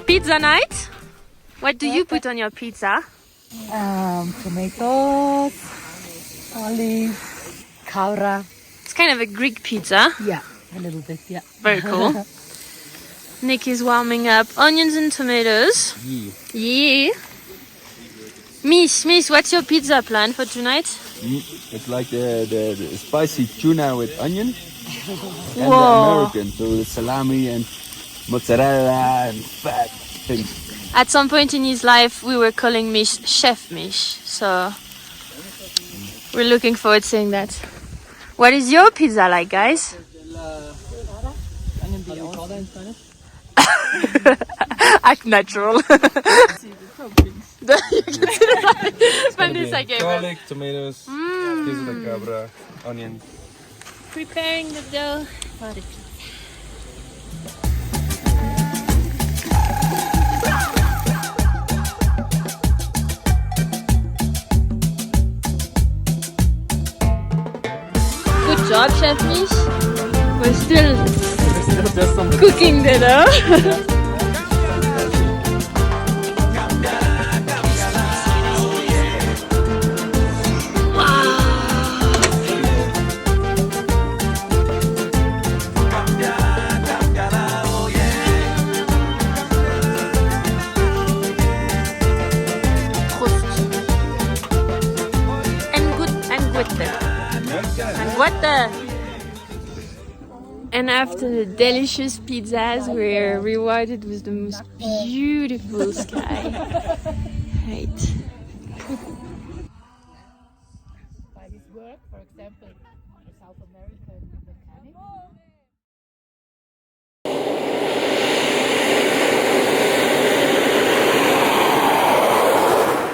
Pizza night? What do you put on your pizza? Tomatoes, olive, cabra. It's kind of a Greek pizza. Yeah, a little bit, yeah. Very cool. Nick is warming up onions and tomatoes. Yeah. Miss, what's your pizza plan for tonight? It's like the spicy tuna with onion. And Whoa. the American, so the salami and mozzarella and fat things. At some point in his life, we were calling Mish Chef Mish, so we're looking forward to seeing that. What is your pizza like, guys? Act natural. Garlic, tomatoes, queso de cabra, onions. Preparing the dough for the pizza. Good job, Chef Mish. We're still cooking the dough. And after the delicious pizzas, we're rewarded with the most beautiful sky. Right. By his work, for example, a South American mechanic.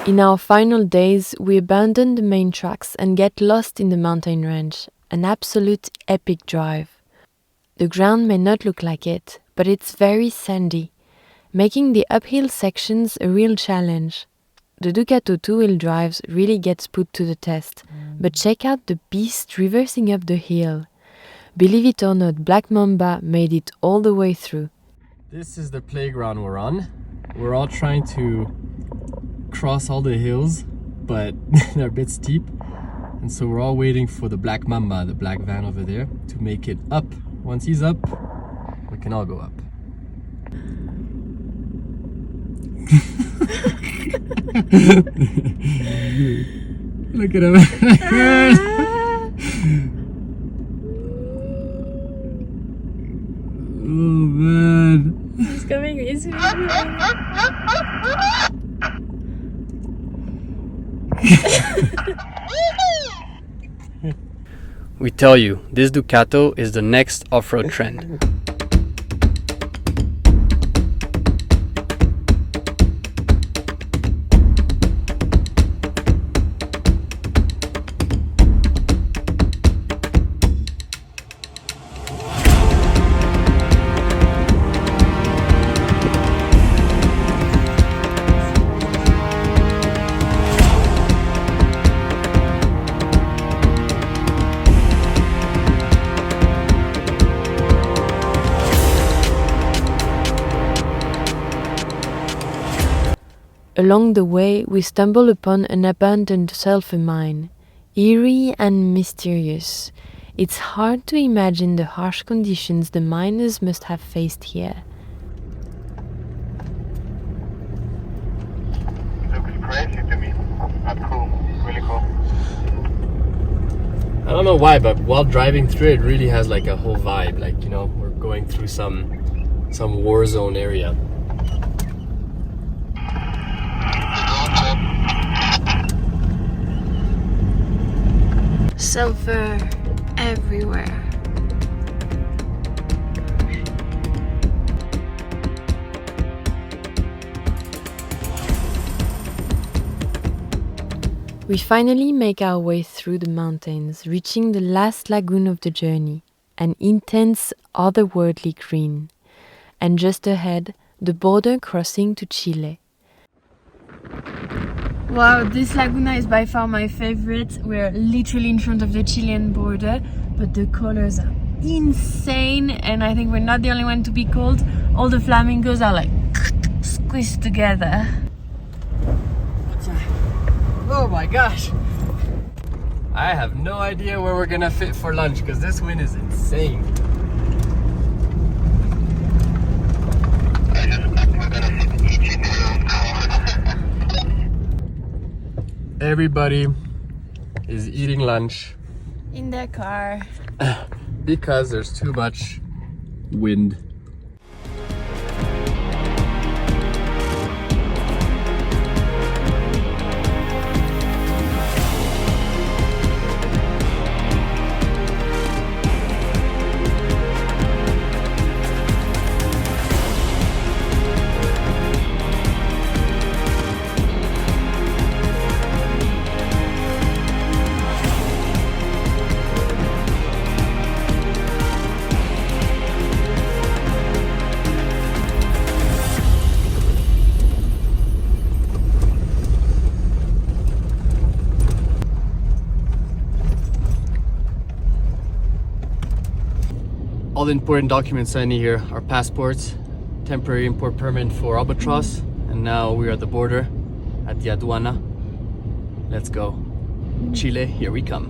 In our final days, we abandon the main tracks and get lost in the mountain range, an absolute epic drive. The ground may not look like it, but it's very sandy, making the uphill sections a real challenge. The Ducato two-wheel drives really gets put to the test, but check out the beast reversing up the hill. Believe it or not, Black Mamba made it all the way through. This is the playground we're on. We're all trying to cross all the hills, but they're a bit steep. And so we're all waiting for the Black Mamba, the black van over there, to make it up. Once he's up, we can all go up. Look at him. man. He's coming. He's We tell you, this Ducato is the next off-road trend. Along the way, we stumble upon an abandoned sulfur mine, eerie and mysterious. It's hard to imagine the harsh conditions the miners must have faced here. Looks crazy to me, but cool, really cool. I don't know why, but while driving through it really has like a whole vibe. Like, you know, we're going through some war zone area. sulfur everywhere. We finally make our way through the mountains, reaching the last lagoon of the journey, an intense, otherworldly green. And just ahead, the border crossing to Chile. Wow, this Laguna is by far my favorite. We're literally in front of the Chilean border, but the colors are insane, and I think we're not the only one to be cold. All the flamingos are like squished together. Oh my gosh! I have no idea where we're gonna fit for lunch because this wind is insane. Everybody is eating lunch in their car because there's too much wind. All the important documents I need here are passports, temporary import permit for albatross, and now we're at the border at the aduana. Let's go. Chile, here we come.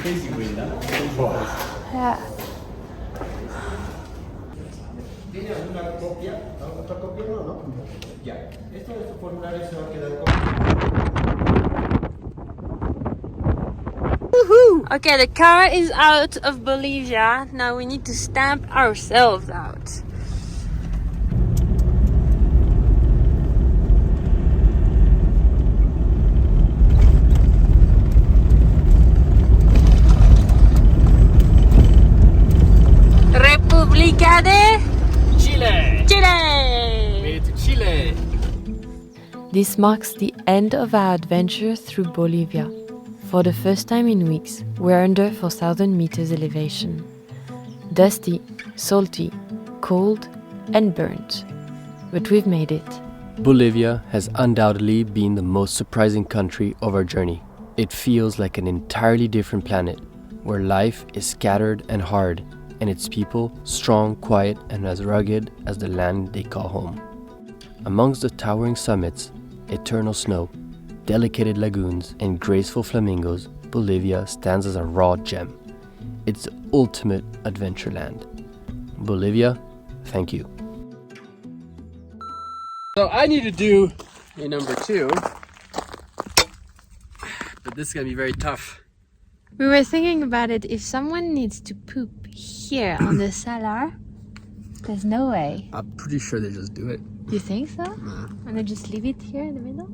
Crazy wind, huh? Yeah. ¿Tiene alguna copia? ¿Otra copia? No. Ya. Esto de su formulario se va a quedar con... Okay, the car is out of Bolivia. Now we need to stamp ourselves out. República de Chile! Chile! Made it to Chile! This marks the end of our adventure through Bolivia. For the first time in weeks, we're under 4,000 meters elevation. Dusty, salty, cold, and burnt. But we've made it. Bolivia has undoubtedly been the most surprising country of our journey. It feels like an entirely different planet, where life is scattered and hard, and its people strong, quiet, and as rugged as the land they call home. Amongst the towering summits, eternal snow, delicate lagoons, and graceful flamingos, Bolivia stands as a raw gem. It's the ultimate adventure land. Bolivia, thank you. So I need to do a number 2, but this is gonna be very tough We were thinking about it. If someone needs to poop here on the Salar, there's no way. I'm pretty sure they just do it. You think so? Nah. And they just leave it here in the middle?